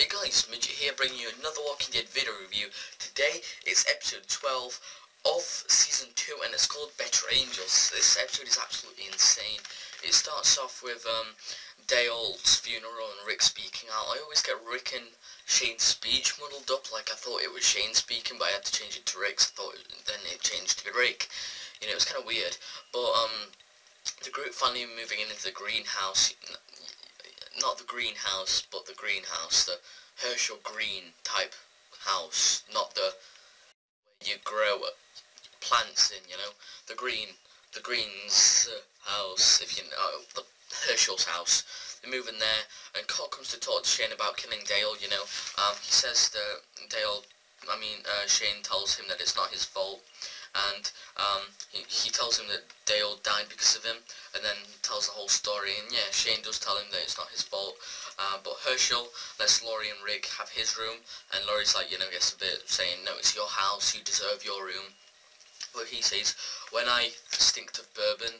Hey guys, Midget here bringing you another Walking Dead video review. Today is episode 12 of season 2 and it's called Better Angels. This episode is absolutely insane. It starts off with Dale's funeral and Rick speaking out. I always get Rick and Shane's speech muddled up, like I thought it was Shane speaking but I had to change it to Rick's. I thought then it changed to Rick. You know, it was kind of weird. But the group finally moving into the greenhouse. Not the greenhouse, but the greenhouse, the Herschel Green type house, not the where you grow plants in, you know, the Green's house, if you know, the Herschel's house. They move in there, and Carl comes to talk to Shane about killing Dale, you know. He says that Shane tells him that it's not his fault, and he tells him that Dale died because of him, and then he tells the whole story, and yeah, Shane does tell him that it's not his fault, but Herschel lets Laurie and Rick have his room, and Laurie's like, you know, gets a bit saying, no, it's your house, you deserve your room, but he says, when I stink of bourbon,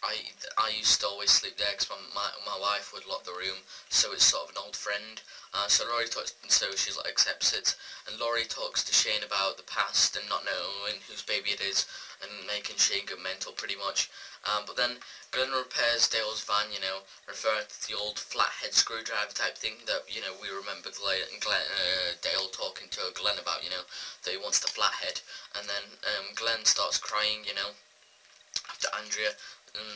I used to always sleep there because my wife would lock the room, so it's sort of an old friend. So Laurie talks, so she like accepts it, and Laurie talks to Shane about the past and not knowing whose baby it is, and making Shane go mental pretty much. But then Glenn repairs Dale's van, you know, referring to the old flathead screwdriver type thing that, you know, we remember Dale talking to Glenn about, you know, that he wants the flathead, and then Glenn starts crying, you know, after Andrea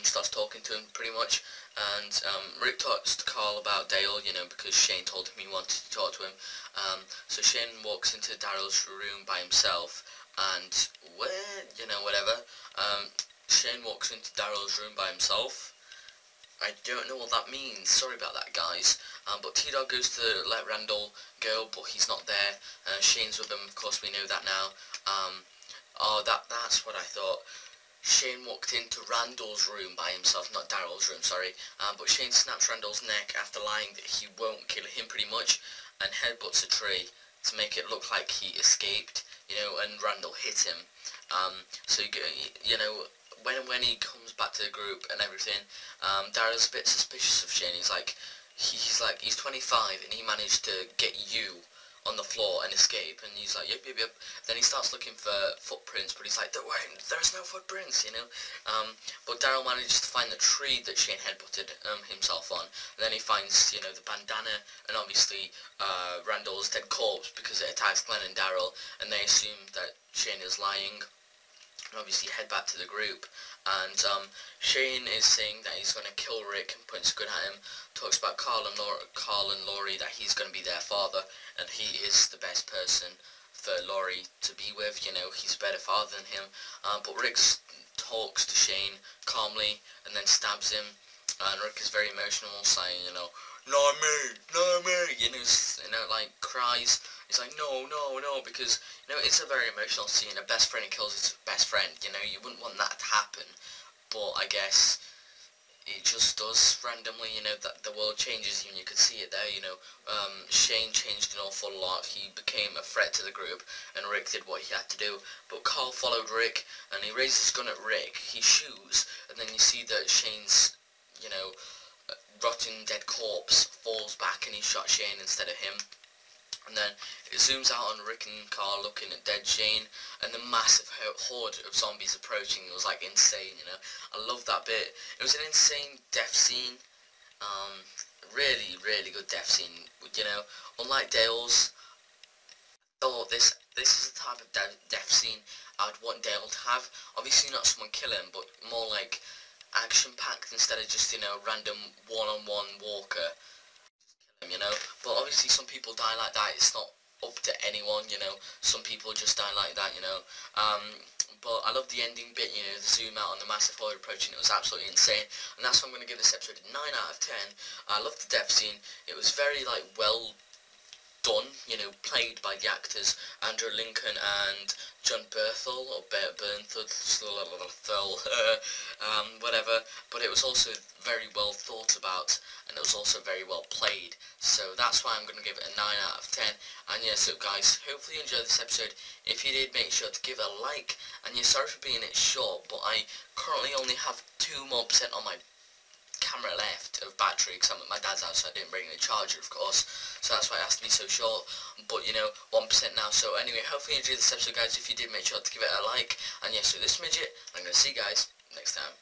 starts talking to him pretty much, and Rick talks to Carl about Dale, you know, because Shane told him he wanted to talk to him. So Shane walks into Daryl's room by himself, and whatever. Shane walks into Daryl's room by himself. I don't know what that means, sorry about that guys, but T-Dog goes to let Randall go, but he's not there, Shane's with him, of course we know that now. That's what I thought. Shane walked into Randall's room by himself, not Daryl's room, sorry, but Shane snaps Randall's neck after lying that he won't kill him pretty much, and headbutts a tree to make it look like he escaped, you know, and Randall hit him. So, you know, when he comes back to the group and everything, Daryl's a bit suspicious of Shane. He's like, he's 25 and he managed to get you on the floor and escape, and he's like, yep. Then he starts looking for footprints, but he's like, there's no footprints, you know. But Daryl manages to find the tree that Shane headbutted himself on, and then he finds, you know, the bandana, and obviously Randall's dead corpse because it attacks Glenn and Daryl, and they assume that Shane is lying, and obviously head back to the group. And Shane is saying that he's going to kill Rick and points a gun at him, talks about Carl and Laurie, that he's going to be their father, and he is the best person for Laurie to be with, you know, he's a better father than him. But Rick talks to Shane calmly and then stabs him, and Rick is very emotional, saying, you know, not me, you know, like cries. He's like, no, because, you know, it's a very emotional scene. A best friend kills his best friend, you know, you wouldn't want that to happen, but I guess it just does randomly, you know, that the world changes you, and you could see it there, you know. Shane changed an awful lot. He became a threat to the group, and Rick did what he had to do, but Carl followed Rick, and he raises his gun at Rick, he shoots, and then you see that Shane's, you know, rotten dead corpse falls back, and he shot Shane instead of him. And then it zooms out on Rick and Carl looking at dead Shane, and the massive horde of zombies approaching. It was like insane, you know. I love that bit. It was an insane death scene. Really good death scene. You know, unlike Dale's, I thought this is the type of death scene I'd want Dale to have. Obviously not someone kill him, but more like action-packed instead of just, you know, random one-on-one walker. You know, but obviously some people die like that. It's not up to anyone, you know. Some people just die like that, you know. But I love the ending bit, you know, the zoom out on the massive horde approaching. It was absolutely insane, and that's why I'm going to give this episode a 9 out of 10. I love the death scene. It was very, like, well done, you know, played by the actors Andrew Lincoln and John Berthel, or Bernthal, whatever, but it was also very well thought about, and it was also very well played, so that's why I'm going to give it a 9 out of 10, and yeah, so guys, hopefully you enjoyed this episode. If you did, make sure to give it a like, and yeah, sorry for being it short, but I currently only have 2% more on my camera left of battery because I'm at my dad's house, so I didn't bring the charger, of course, so that's why it has to be so short. But you know, 1% now. So anyway, hopefully you enjoyed this episode, guys. If you did, make sure to give it a like. And yes, so this is Midget. I'm going to see you guys next time.